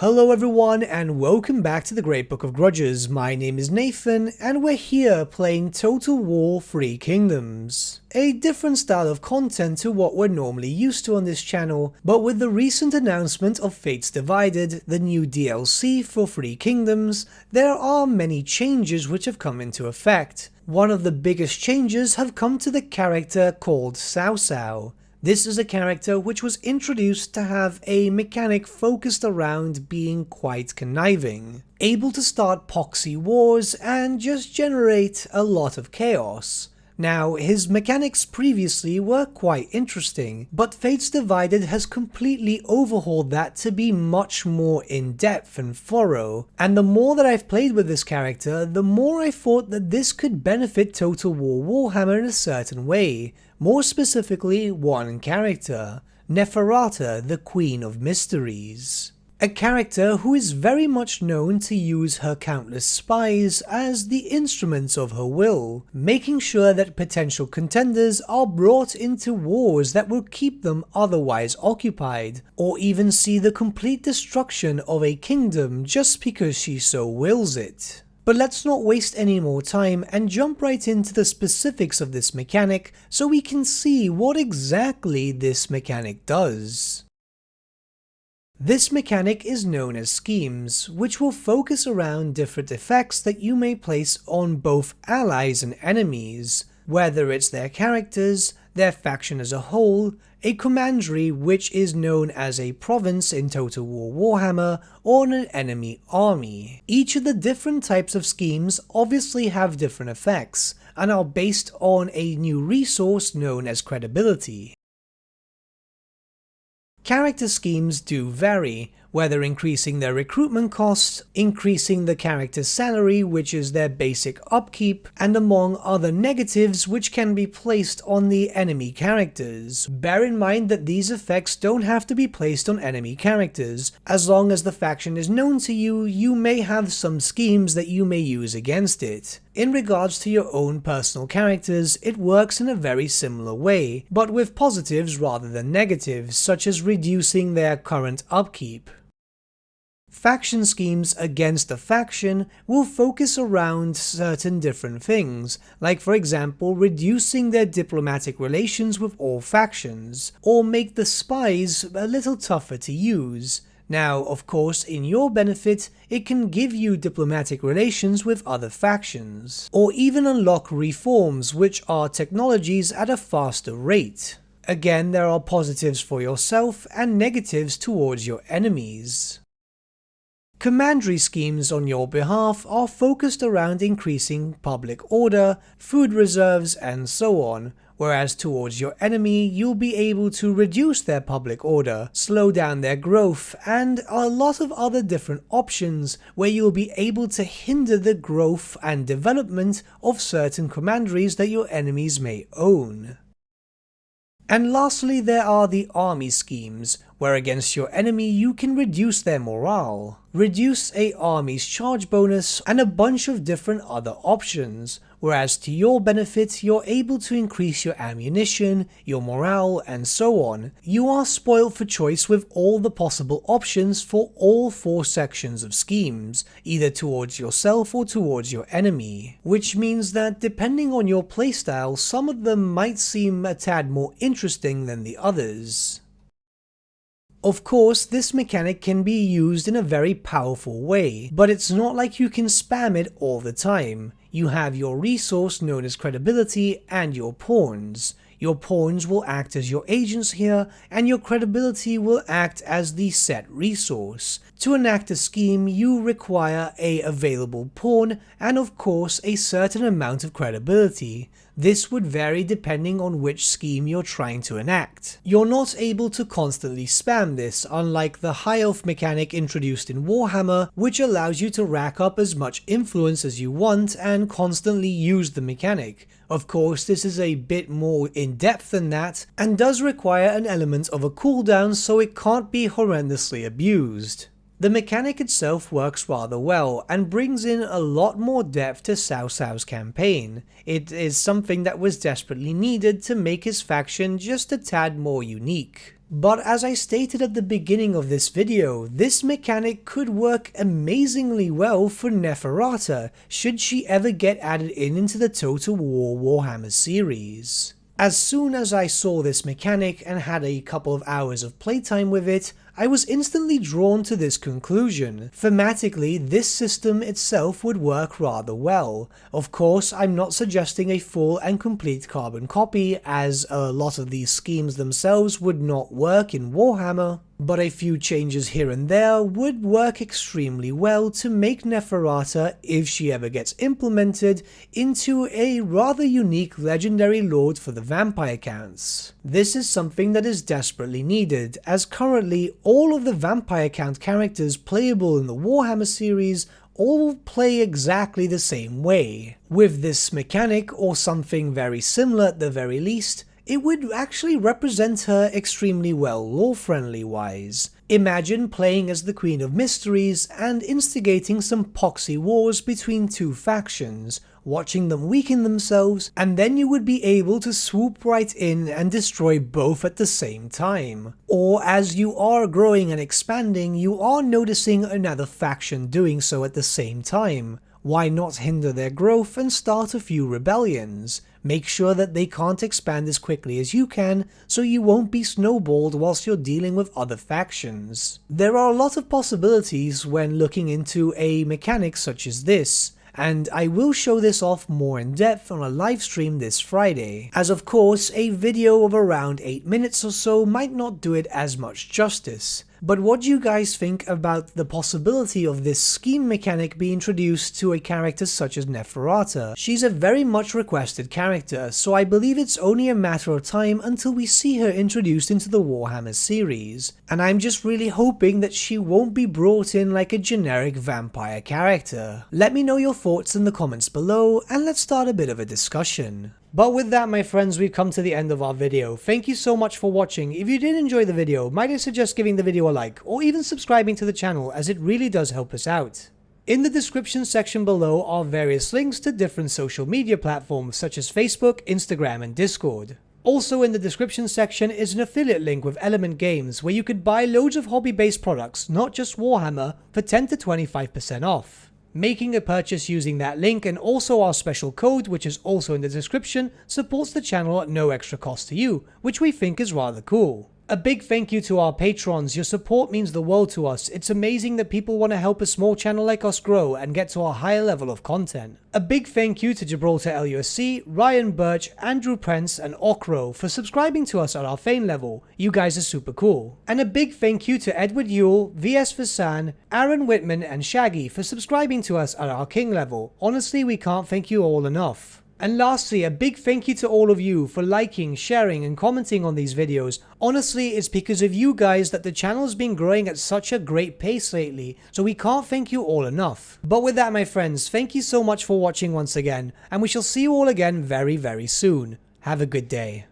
Hello everyone and welcome back to the Great Book of Grudges. My name is Nathan and we're here playing Total War 3 Kingdoms. A different style of content to what we're normally used to on this channel, but with the recent announcement of Fates Divided, the new DLC for 3 Kingdoms, there are many changes which have come into effect. One of the biggest changes have come to the character called Cao Cao. This is a character which was introduced to have a mechanic focused around being quite conniving, able to start proxy wars and just generate a lot of chaos. Now, his mechanics previously were quite interesting, but Fates Divided has completely overhauled that to be much more in-depth and thorough, and the more that I've played with this character, the more I thought that this could benefit Total War Warhammer in a certain way. More specifically, one character, NEFERATA, the Queen of Mysteries. A character who is very much known to use her countless spies as the instruments of her will, making sure that potential contenders are brought into wars that will keep them otherwise occupied, or even see the complete destruction of a kingdom just because she so wills it. But let's not waste any more time and jump right into the specifics of this mechanic so we can see what exactly this mechanic does. This mechanic is known as schemes, which will focus around different effects that you may place on both allies and enemies, whether it's their characters, their faction as a whole, a commandery which is known as a province in Total War Warhammer, or an enemy army. Each of the different types of schemes obviously have different effects, and are based on a new resource known as credibility. Character schemes do vary, whether increasing their recruitment costs, increasing the character's salary which is their basic upkeep, and among other negatives which can be placed on the enemy characters. Bear in mind that these effects don't have to be placed on enemy characters. As long as the faction is known to you, you may have some schemes that you may use against it. In regards to your own personal characters, it works in a very similar way, but with positives rather than negatives, such as reducing their current upkeep. Faction schemes against a faction will focus around certain different things, like for example reducing their diplomatic relations with all factions, or make the spies a little tougher to use. Now, of course, in your benefit, it can give you diplomatic relations with other factions, or even unlock reforms, which are technologies at a faster rate. Again, there are positives for yourself and negatives towards your enemies. Commandery schemes on your behalf are focused around increasing public order, food reserves, and so on, whereas towards your enemy you'll be able to reduce their public order, slow down their growth, and a lot of other different options where you'll be able to hinder the growth and development of certain commanderies that your enemies may own. And lastly, there are the army schemes, where against your enemy you can reduce their morale, reduce a army's charge bonus, and a bunch of different other options, whereas to your benefit you're able to increase your ammunition, your morale, and so on. You are spoiled for choice with all the possible options for all 4 sections of schemes, either towards yourself or towards your enemy, which means that depending on your playstyle, some of them might seem a tad more interesting than the others. Of course, this mechanic can be used in a very powerful way, but it's not like you can spam it all the time. You have your resource known as credibility and your pawns. Your pawns will act as your agents here, and your credibility will act as the set resource. To enact a scheme, you require a available pawn and of course a certain amount of credibility. This would vary depending on which scheme you're trying to enact. You're not able to constantly spam this, unlike the high elf mechanic introduced in Warhammer, which allows you to rack up as much influence as you want and constantly use the mechanic. Of course, this is a bit more in-depth than that, and does require an element of a cooldown, so it can't be horrendously abused. The mechanic itself works rather well and brings in a lot more depth to Cao Cao's campaign. It is something that was desperately needed to make his faction just a tad more unique. But as I stated at the beginning of this video, this mechanic could work amazingly well for NEFERATA should she ever get added into the Total War Warhammer series. As soon as I saw this mechanic and had a couple of hours of playtime with it, I was instantly drawn to this conclusion. Thematically, this system itself would work rather well. Of course, I'm not suggesting a full and complete carbon copy, as a lot of these schemes themselves would not work in Warhammer, but a few changes here and there would work extremely well to make NEFERATA, if she ever gets implemented, into a rather unique legendary lord for the vampire counts. This is something that is desperately needed, as currently all of the vampire count characters playable in the Warhammer series all play exactly the same way. With this mechanic, or something very similar at the very least, it would actually represent her extremely well lore-friendly wise. Imagine playing as the Queen of Mysteries and instigating some poxy wars between two factions, watching them weaken themselves, and then you would be able to swoop right in and destroy both at the same time. Or as you are growing and expanding, you are noticing another faction doing so at the same time. Why not hinder their growth and start a few rebellions? Make sure that they can't expand as quickly as you can, so you won't be snowballed whilst you're dealing with other factions. There are a lot of possibilities when looking into a mechanic such as this, and I will show this off more in depth on a live stream this Friday, as of course a video of around 8 minutes or so might not do it as much justice. But what do you guys think about the possibility of this scheme mechanic being introduced to a character such as NEFERATA? She's a very much requested character, so I believe it's only a matter of time until we see her introduced into the Warhammer series, and I'm just really hoping that she won't be brought in like a generic vampire character. Let me know your thoughts in the comments below, and let's start a bit of a discussion. But with that, my friends, we've come to the end of our video. Thank you so much for watching. If you did enjoy the video, might I suggest giving the video a like, or even subscribing to the channel, as it really does help us out. In the description section below are various links to different social media platforms such as Facebook, Instagram, and Discord. Also in the description section is an affiliate link with Element Games where you could buy loads of hobby-based products, not just Warhammer, for 10 to 25% off. Making a purchase using that link and also our special code, which is also in the description, supports the channel at no extra cost to you, which we think is rather cool. A big thank you to our patrons. Your support means the world to us. It's amazing that people want to help a small channel like us grow and get to a higher level of content. A big thank you to Gibraltar LUSC, Ryan Bertsche, Andrew Prince, and Okro for subscribing to us at our Fane level. You guys are super cool. And a big thank you to Edward Yule, VS Vasan, Aaron Whitman, and Shaggy for subscribing to us at our King level. Honestly, we can't thank you all enough. And lastly, a big thank you to all of you for liking, sharing, and commenting on these videos. Honestly, it's because of you guys that the channel has been growing at such a great pace lately, so we can't thank you all enough. But with that, my friends, thank you so much for watching once again, and we shall see you all again very, very soon. Have a good day.